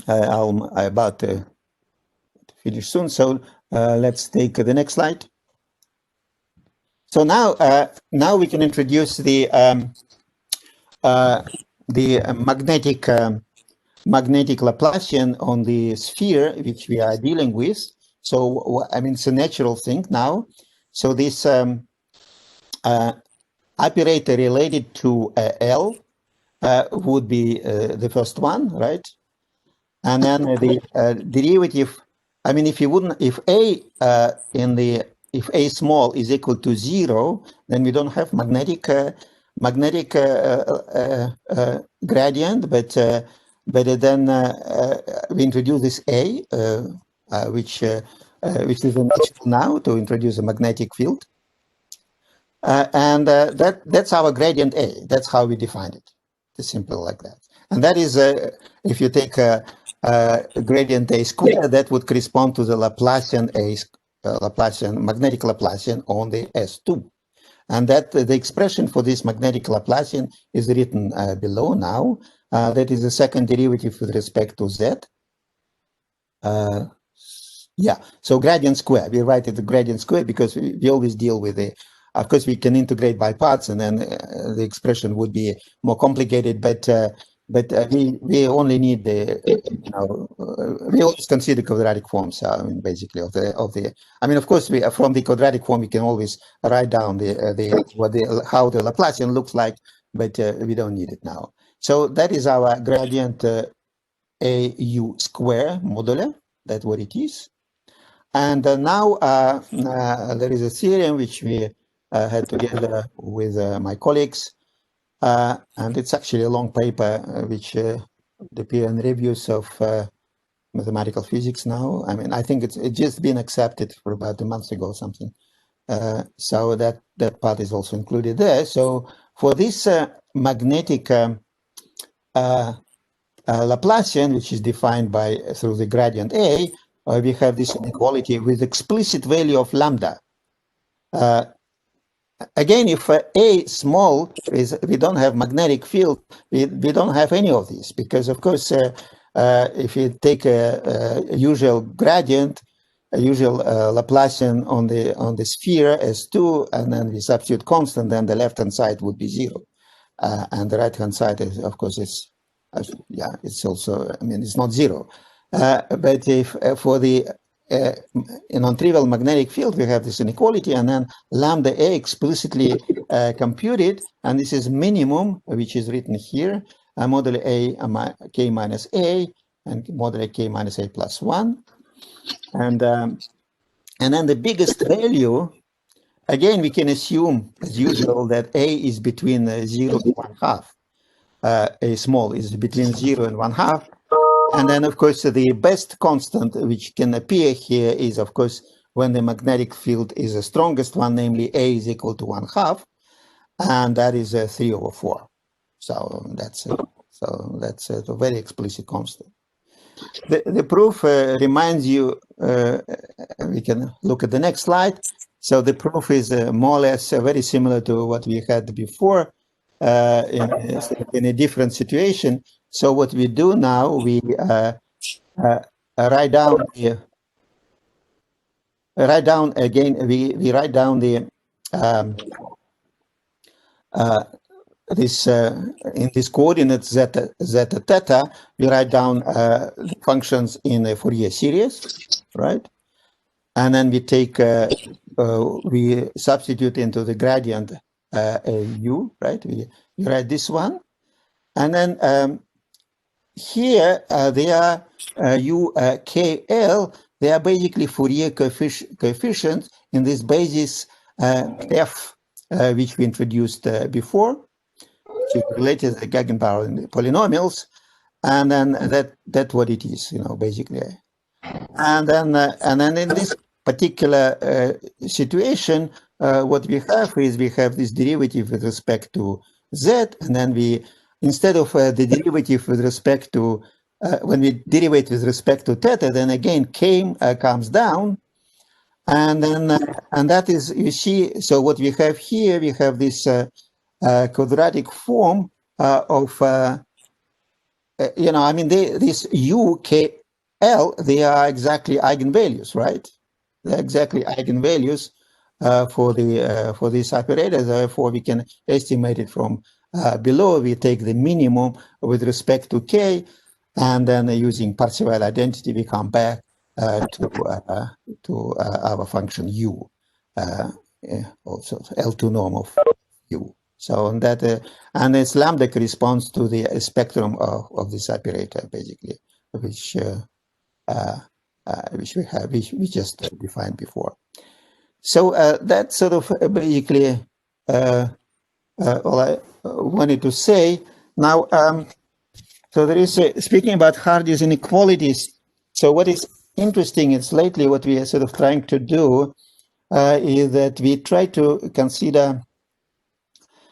Speaker 3: I'm about to finish soon. So let's take the next slide. So now we can introduce the magnetic Laplacian on the sphere which we are dealing with. So I mean, it's a natural thing now. So this operator related to L would be the first one, right? And then the derivative. I mean, if A if A small is equal to 0, then we don't have magnetic gradient, but then we introduce this A, which is natural now to introduce a magnetic field, and that's our gradient A. That's how we define it. It's simple like that. And that is if you take gradient A square, that would correspond to the Laplacian magnetic Laplacian on the S2. And that the expression for this magnetic Laplacian is written below now. That is the second derivative with respect to Z. So gradient square, we write it the gradient square because we always deal with the, of course we can integrate by parts and then the expression would be more complicated, but we only need the, we always consider quadratic forms. I mean, basically of the. I mean, of course, we from the quadratic form we can always write down how the Laplacian looks like, but we don't need it now. So that is our gradient AU square modular. That's what it is. And now there is a theorem which we had together with my colleagues. And it's actually a long paper which appear in reviews of mathematical physics now. I mean, I think it's just been accepted for about a month ago or something. So that part is also included there. So for this magnetic Laplacian, which is defined through the gradient A, we have this inequality with explicit value of lambda. Again, if A small is, we don't have magnetic field, we don't have any of these, because of course, if you take a usual gradient, a usual Laplacian on the sphere S2, and then we substitute constant, then the left-hand side would be 0, and the right-hand side is, of course, it's also, I mean, it's not 0, but if for the in non-trivial magnetic field, we have this inequality, and then lambda A explicitly computed, and this is minimum, which is written here, modulo A k minus A, and modulo K minus A plus 1. And then the biggest value, again, we can assume, as usual, that A is between 0 and 1/2. A small is between 0 and 1/2. And then, of course, the best constant which can appear here is, of course, when the magnetic field is the strongest one, namely A is equal to 1/2, and that is 3/4. So that's a very explicit constant. The proof reminds you. We can look at the next slide. So the proof is more or less very similar to what we had before in a different situation. So what we do now, we write down again. We write down the this in this coordinates zeta theta. We write down the functions in a Fourier series, right? And then we take we substitute into the gradient u, right? You write this one, and then here they are u k l. They are basically Fourier coefficients in this basis f, which we introduced before, which is related to the Gegenbauer in the polynomials, and then that's what it is, basically. And then in this particular situation, what we have is we have this derivative with respect to z, and then we, instead of the derivative with respect to, when we derivate with respect to theta, then again comes down, and then and that is, you see, so what we have here, we have this quadratic form of, I mean, this u, k, l, they are exactly eigenvalues, right? They're exactly eigenvalues for this operator. Therefore, we can estimate it from below. We take the minimum with respect to k, and then using Parseval identity, we come back to our function u, also L2 norm of u. So on that, and its lambda corresponds to the spectrum of this operator, basically, which we just defined before. So that's sort of basically all I wanted to say. Now, so there is speaking about Hardy's inequalities. So what is interesting is lately what we are sort of trying to do is that we try to consider,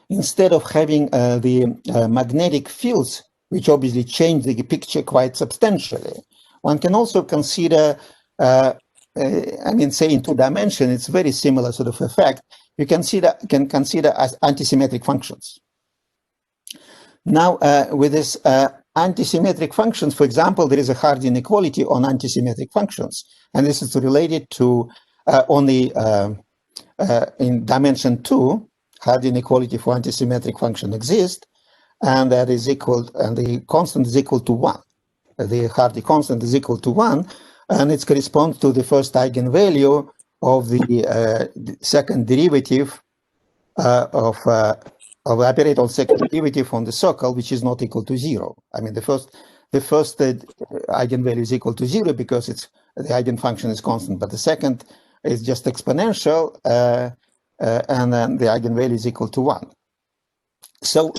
Speaker 3: instead of having the magnetic fields, which obviously change the picture quite substantially, one can also consider, I mean, say in 2 dimensions, it's very similar sort of effect. You can consider as anti-symmetric functions. Now, with this anti-symmetric functions, for example, there is a Hardy inequality on anti-symmetric functions, and this is related to only in dimension 2, Hardy inequality for anti-symmetric function exists, and that is equal, and the constant is equal to 1. The Hardy constant is equal to 1, and it corresponds to the first eigenvalue of the second derivative of operator on second derivative on the circle, which is not equal to 0. I mean, the first eigenvalue is equal to 0 because it's the eigenfunction is constant, but the second is just exponential, and then the eigenvalue is equal to 1. So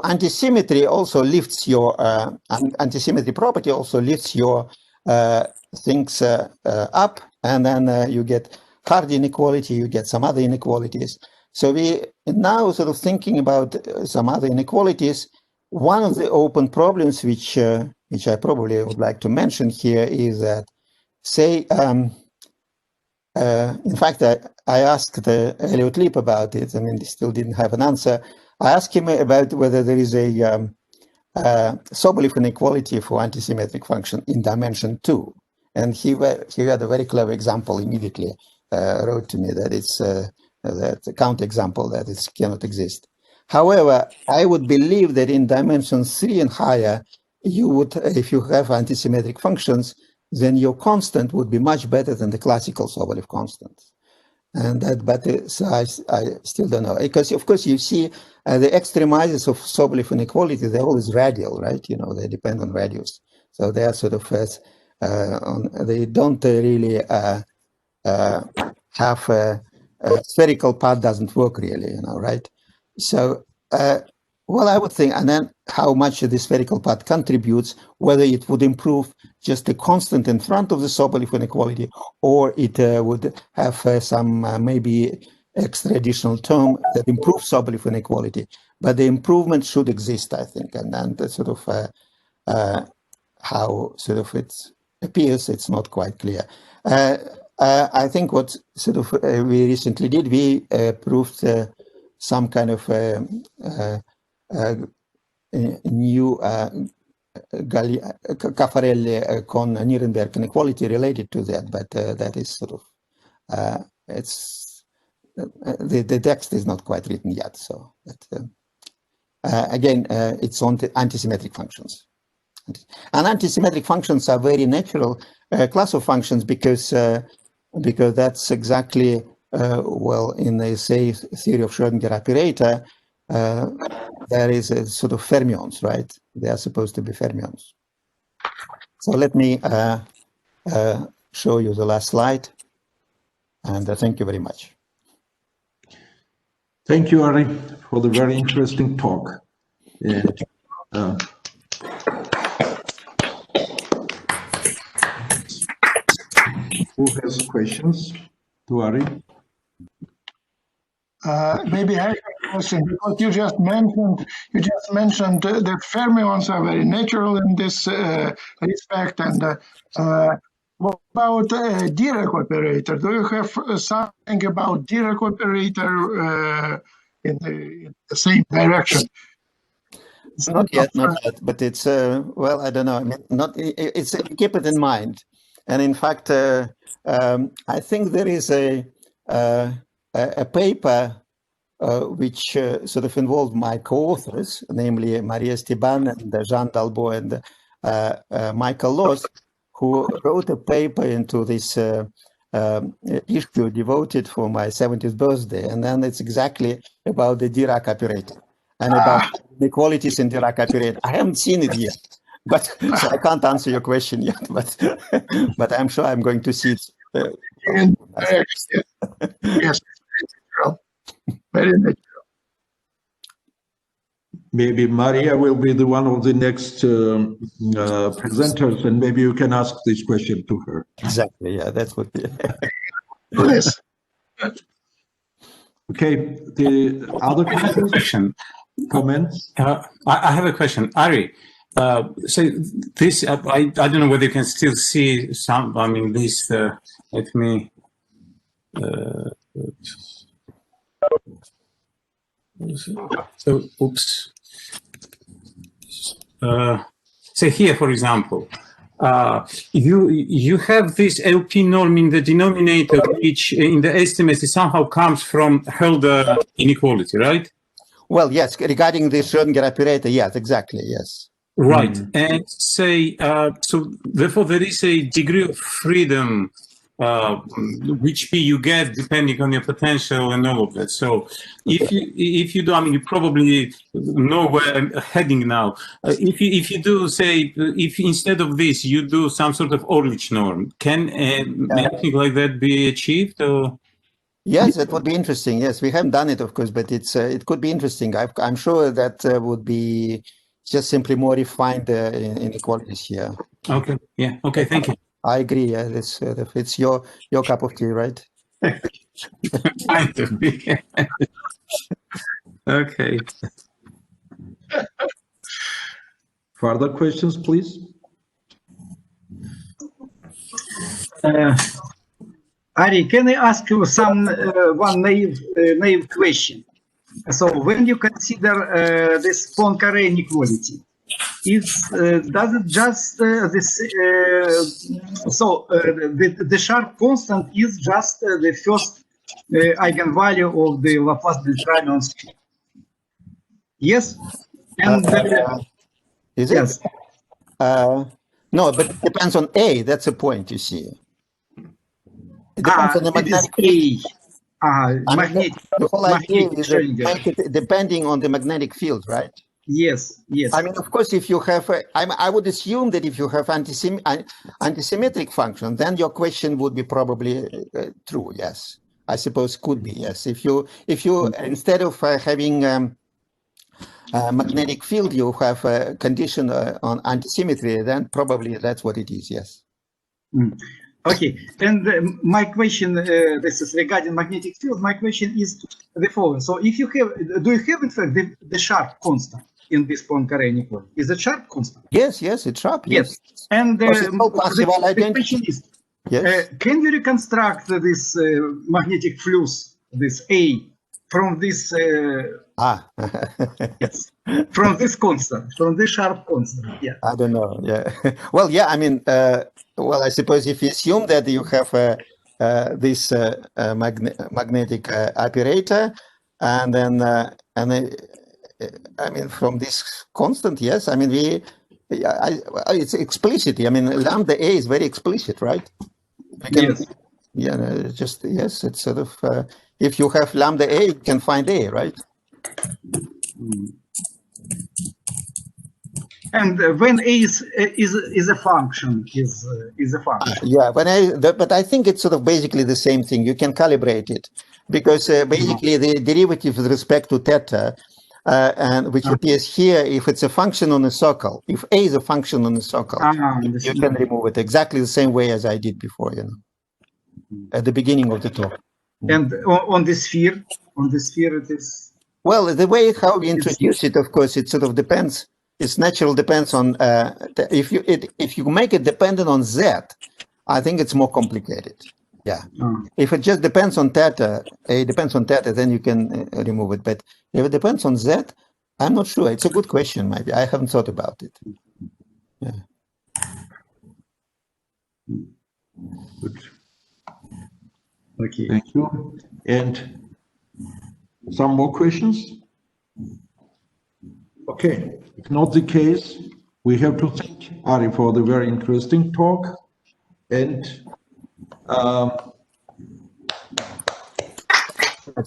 Speaker 3: antisymmetry also lifts your antisymmetry property also lifts your things up, and then you get Hardy inequality, you get some other inequalities. So we now sort of thinking about some other inequalities. One of the open problems which I probably would like to mention here is that, say, in fact, I asked Elliott-Leap about it. I mean, they still didn't have an answer. I asked him about whether there is a Sobolev inequality for antisymmetric function in dimension 2. And he had a very clever example immediately, wrote to me that it's that counterexample that it cannot exist. However, I would believe that in dimension 3 and higher, you would, if you have antisymmetric functions, then your constant would be much better than the classical Sobolev constant. And that, but so I still don't know, because of course you see the extremities of Sobolev inequality, they're always radial, right? You know, they depend on radius, so they are sort of they don't really have a spherical part doesn't work really, you know, right? So well, I would think, and then how much the spherical part contributes, whether it would improve just a constant in front of the Sobolev inequality, or it would have some maybe extra additional term that improves Sobolev inequality. But the improvement should exist, I think, and then the sort of how sort of it appears, it's not quite clear. I think what sort of we recently did, we proved some kind of new Caffarelli con Nirenberg inequality related to that, but that is sort of it's the text is not quite written yet. So but, again, it's on the antisymmetric functions, and antisymmetric functions are very natural class of functions because that's exactly well, in the say theory of Schrödinger operator, there is a sort of fermions, right? They are supposed to be fermions. So let me show you the last slide, and thank you very much.
Speaker 1: Thank you, Ari, for the very interesting talk. And who has questions to Ari?
Speaker 4: Maybe I have a question, because you just mentioned that fermions are very natural in this respect. And what about Dirac operator? Do you have something about Dirac operator in the same direction?
Speaker 3: Not yet, but it's well, I don't know. I mean, not it's keep it in mind. And in fact, I think there is a paper which sort of involved my co-authors, namely Maria Esteban and Jean Dalbo and Michael Loss, who wrote a paper into this issue devoted for my 70th birthday. And then it's exactly about the Dirac operator and about inequalities in Dirac operator. I haven't seen it yet, but so I can't answer your question yet, but I'm sure I'm going to see it.
Speaker 4: Yes, very natural.
Speaker 1: Maybe Maria will be the one of the next presenters, and maybe you can ask this question to her.
Speaker 3: Exactly, yeah, that's what.
Speaker 4: Yes.
Speaker 1: Okay, the other question, comments?
Speaker 2: I have a question, Ari. So this, I don't know whether you can still see some. I mean, this. Let me. So, oops. So here, for example, you have this LP norm in the denominator, which in the estimates somehow comes from Hölder inequality, right?
Speaker 3: Well, yes, regarding the Schrödinger operator, yes, exactly, yes.
Speaker 2: Right, and say, so therefore there is a degree of freedom which you get depending on your potential and all of that. So if you do, I mean, you probably know where I'm heading now. If you do, say, if instead of this you do some sort of Orlich norm, can anything like that be achieved? Or?
Speaker 3: Yes, it would be interesting. Yes, we haven't done it, of course, but it could be interesting. I'm sure that would be just simply more refined inequalities here.
Speaker 2: Okay. Yeah. Okay. Thank you.
Speaker 3: I agree. Yeah, it's your cup of tea, right?
Speaker 2: Kind of. Okay.
Speaker 1: Further questions, please.
Speaker 5: Ari, can I ask you one naive question? So when you consider this Poincare inequality, does it just the sharp constant is just the first eigenvalue of the Laplace-Beltramian scheme? Yes, and
Speaker 3: is
Speaker 5: yes.
Speaker 3: It? No, but it depends on A. That's the point. You see, it depends on the magnetic. The whole idea is make it depending on the magnetic field, right?
Speaker 5: Yes, yes.
Speaker 3: I mean, of course, if you have, I would assume that if you have anti-symmetric function, then your question would be probably true. Yes, I suppose could be. Yes, if you instead of having a magnetic field, you have a condition on anti-symmetry, then probably that's what it is. Yes.
Speaker 5: Okay, and my question, this is regarding magnetic field. My question is the following: so, if you have, do you have in fact the sharp constant in this Poincare inequality? Is it sharp constant?
Speaker 3: Yes, it's sharp. Yes,
Speaker 5: and the question is,
Speaker 3: yes.
Speaker 5: Can you reconstruct this magnetic flux, this A, from this? Yes, from this constant, from this sharp constant. Yeah.
Speaker 3: I don't know. Yeah. Well, yeah. I mean, well, I suppose if you assume that you have this magnetic operator, and then I mean, from this constant, yes. I mean, it's explicit. I mean, lambda A is very explicit, right?
Speaker 5: Yes.
Speaker 3: Yeah, no, just yes, it's sort of if you have lambda A, you can find A, right?
Speaker 5: And when A is a function, is a function.
Speaker 3: Yeah, but I think it's sort of basically the same thing. You can calibrate it because basically the derivative with respect to theta, and which appears here, if it's a function on a circle, if A is a function on a circle, you can remove it exactly the same way as I did before, you know, at the beginning of the talk.
Speaker 5: And on the sphere it is.
Speaker 3: Well, the way how we introduce it, of course, it sort of depends. It's natural depends on if you make it dependent on Z, I think it's more complicated. Yeah. If it just depends on theta, A depends on theta, then you can remove it. But if it depends on Z, I'm not sure. It's a good question. Maybe I haven't thought about it. Yeah.
Speaker 1: Good.
Speaker 5: Okay.
Speaker 1: Thank you. And some more questions? Okay. If not the case, we have to thank Ari for the very interesting talk. And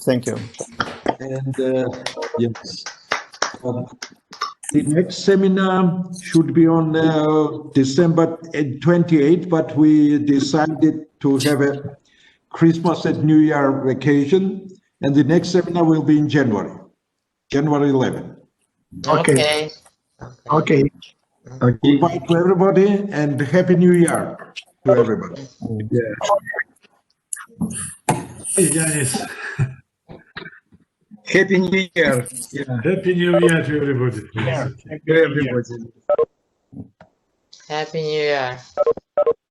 Speaker 3: Thank you.
Speaker 1: And yes, the next seminar should be on December 28th, but we decided to have a Christmas and New Year vacation, and the next seminar will be in January 11th.
Speaker 4: Okay. Okay.
Speaker 1: Goodbye to everybody, and Happy New Year to everybody.
Speaker 6: Hey, Yanis.
Speaker 5: Happy New Year. Yeah.
Speaker 6: Happy New Year to everybody.
Speaker 5: To everybody.
Speaker 7: Happy New Year.